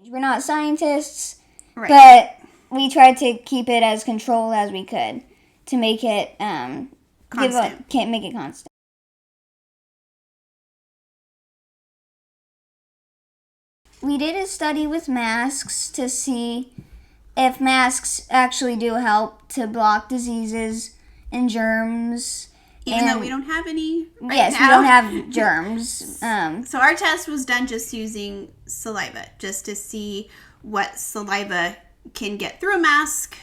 We're not scientists, Right. but we tried to keep it as controlled as we could to make it Constant. can't make it constant. We did a study with masks to see if masks actually do help to block diseases and germs. Even though we don't have any right yes, now. we don't have germs. So our test was done just using saliva, just to see what saliva can get through a mask,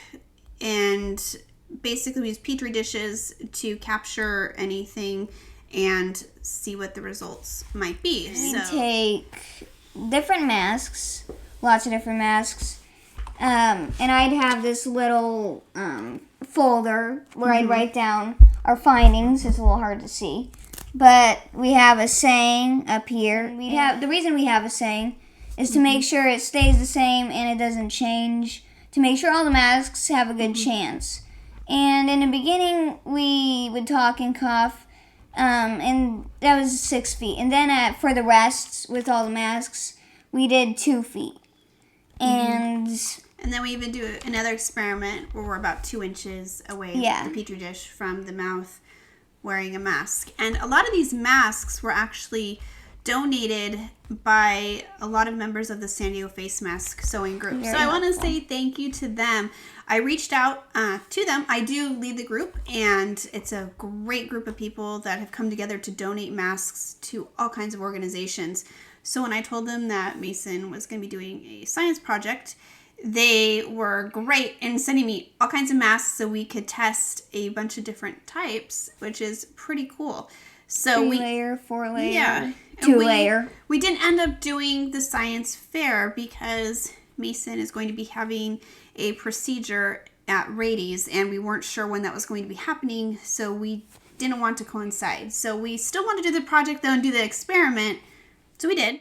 and basically we use petrie dishes to capture anything and see what the results might be. We take different masks, lots of different masks, and I'd have this little folder where I'd write down our findings. It's a little hard to see, but we have a saying up here. The reason we have a saying is to make sure it stays the same and it doesn't change, to make sure all the masks have a good chance. And in the beginning, we would talk and cough, and that was 6 feet. And then for the rest, with all the masks, we did 2 feet. And then we even do another experiment where we're about 2 inches away, the petri dish, from the mouth, wearing a mask. And a lot of these masks were actually donated by a lot of members of the San Diego Face Mask Sewing Group. So I want to say thank you to them. I reached out to them. I do lead the group, and it's a great group of people that have come together to donate masks to all kinds of organizations. So when I told them that Mason was going to be doing a science project, they were great in sending me all kinds of masks so we could test a bunch of different types, which is pretty cool. So 3-layer, 4-layer, yeah, 2-layer. We didn't end up doing the science fair because Mason is going to be having a procedure at Rady's, and we weren't sure when that was going to be happening, so we didn't want to coincide. So we still want to do the project, though, and do the experiment, so we did.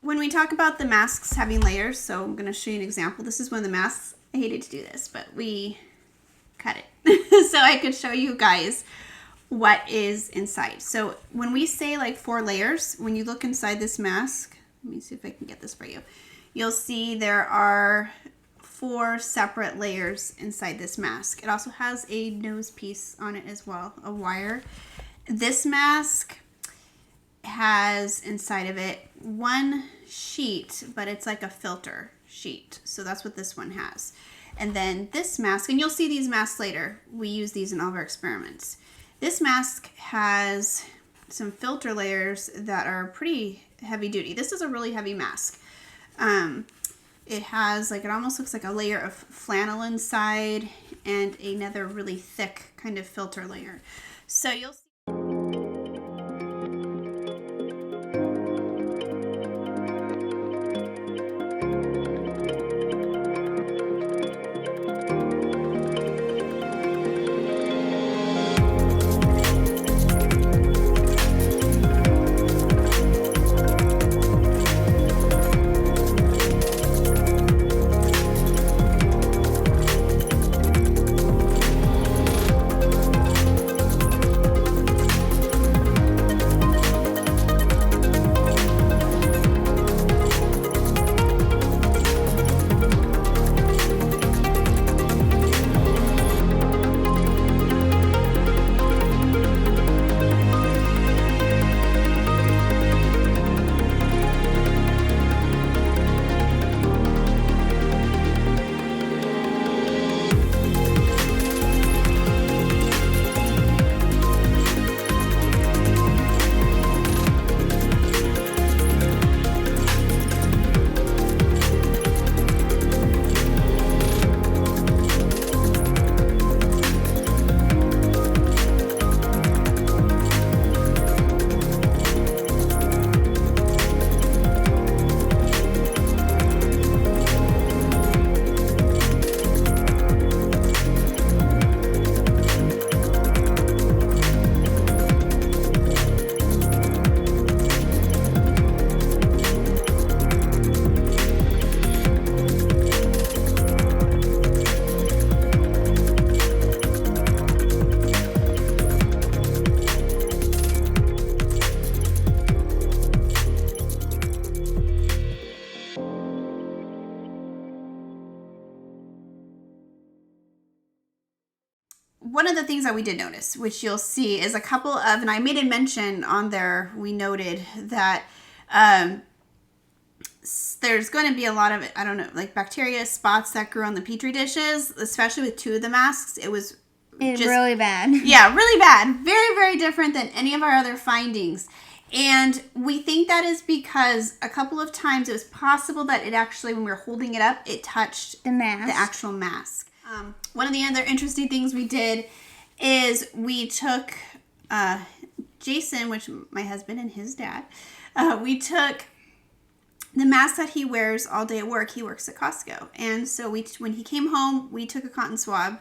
When we talk about the masks having layers, so I'm going to show you an example. This is one of the masks. I hated to do this, but we cut it so I could show you guys what is inside. So when we say like 4 layers, when you look inside this mask, let me see if I can get this for you. You'll see there are 4 separate layers inside this mask. It also has a nose piece on it as well, a wire. This mask has inside of it 1 sheet, but it's like a filter sheet. So that's what this one has. And then this mask, and you'll see these masks later. We use these in all of our experiments. This mask has some filter layers that are pretty heavy duty. This is a really heavy mask. It has like, it almost looks like a layer of flannel inside and another really thick kind of filter layer. So you'll see. One of the things that we did notice, which you'll see, is a couple of, and I made a mention on there, we noted that there's going to be a lot of, I don't know, like bacteria spots that grew on the petri dishes, especially with 2 of the masks. It was just really bad. Yeah, really bad. Very, very different than any of our other findings. And we think that is because a couple of times it was possible that it actually, when we were holding it up, it touched the actual mask. One of the other interesting things we did is we took Jason, which my husband and his dad, we took the mask that he wears all day at work. He works at Costco. And so when he came home, we took a cotton swab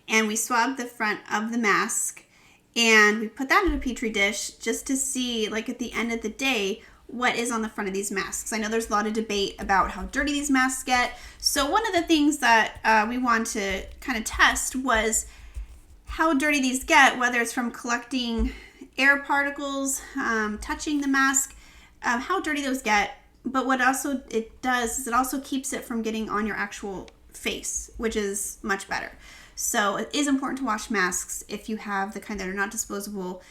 and we swabbed the front of the mask and we put that in a petri dish just to see, like at the end of the day, what is on the front of these masks. I know there's a lot of debate about how dirty these masks get. So one of the things that we want to kind of test was how dirty these get, whether it's from collecting air particles, touching the mask, how dirty those get. But what also it does is it also keeps it from getting on your actual face, which is much better. So it is important to wash masks if you have the kind that are not disposable.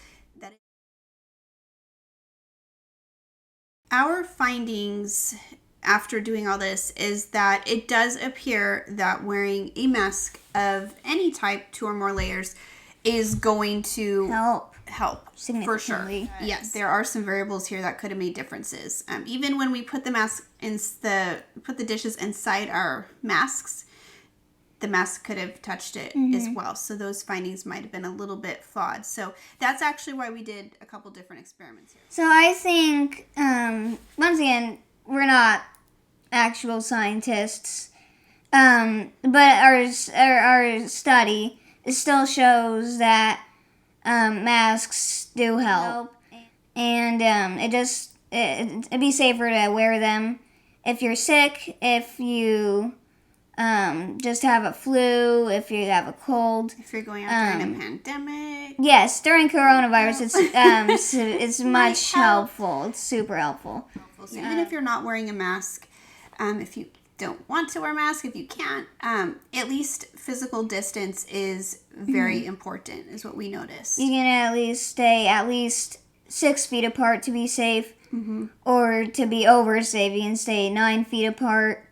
Our findings after doing all this is that it does appear that wearing a mask of any type, 2 or more layers, is going to help for sure. Yes, there are some variables here that could have made differences. Even when we put the mask in put the dishes inside our masks, the mask could have touched it as well. So those findings might have been a little bit flawed. So that's actually why we did a couple different experiments here. So I think, once again, we're not actual scientists, but our study still shows that masks do help. And it just it'd be safer to wear them if you're sick, if you just have a flu, if you have a cold. If you're going out during a pandemic. Yes, during coronavirus, it's much helpful. It's super helpful. So even if you're not wearing a mask, if you don't want to wear a mask, if you can't, at least physical distance is very important, is what we noticed. You can at least stay 6 feet apart to be safe, or to be over safe, you can stay 9 feet apart.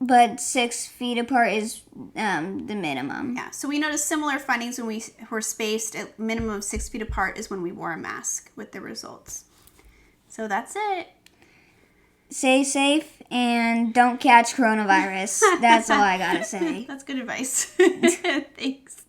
But 6 feet apart is the minimum. Yeah, so we noticed similar findings when we were spaced at minimum of 6 feet apart is when we wore a mask with the results. So that's it. Stay safe and don't catch coronavirus. That's all I gotta say. That's good advice. Thanks.